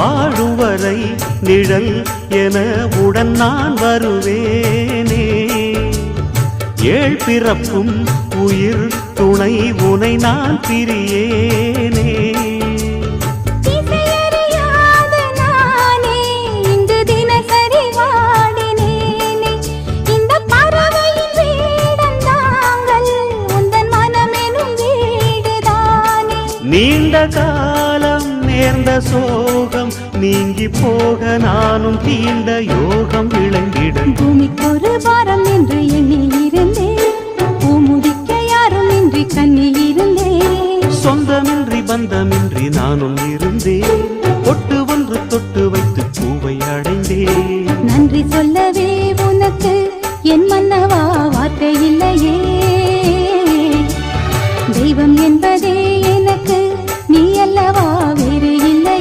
வாழும் வரை நிழல் என உடன் நான் வருவேனே. ஏழ் பிறப்பும் உயிர் துணை உனை நான் பிரியேனே. நீண்ட காலம் நேர்ந்த சோகம் நீங்கி போக நானும் தீண்ட யோகம் விளங்கிடும். பூமிக்கொரு பாரம் என்று எண்ணில் இருந்தேன், பூமுடிக்க யாரும் இன்றி கண்ணில் இருந்தேன். சொந்தமின்றி பந்தமின்றி நானும் இருந்தேன், பொட்டு ஒன்று தொட்டு வைத்து பூவை அடைந்தேன். நன்றி சொல்லவே உனக்கு என் மன்னவா